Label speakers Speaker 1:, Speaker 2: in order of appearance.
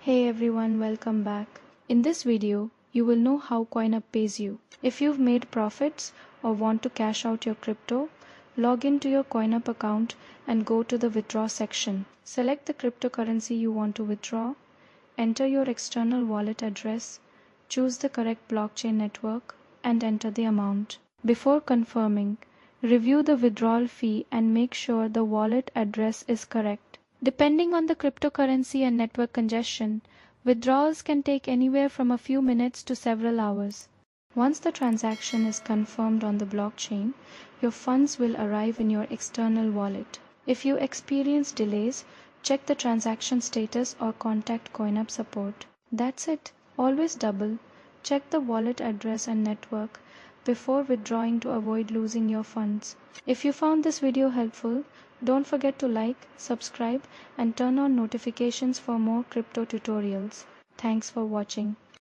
Speaker 1: Hey everyone, welcome back. In this video, you will know how CoinUp pays you. If you've made profits or want to cash out your crypto, log into your CoinUp account and go to the withdraw section. Select the cryptocurrency you want to withdraw, enter your external wallet address, choose the correct blockchain network, and enter the amount. Before confirming, review the withdrawal fee and make sure the wallet address is correct. Depending on the cryptocurrency and network congestion, withdrawals can take anywhere from a few minutes to several hours. Once the transaction is confirmed on the blockchain, your funds will arrive in your external wallet. If you experience delays, check the transaction status or contact CoinUp support. That's it. Always double check the wallet address and network before withdrawing to avoid losing your funds. If you found this video helpful, don't forget to like, subscribe, and turn on notifications for more crypto tutorials. Thanks for watching.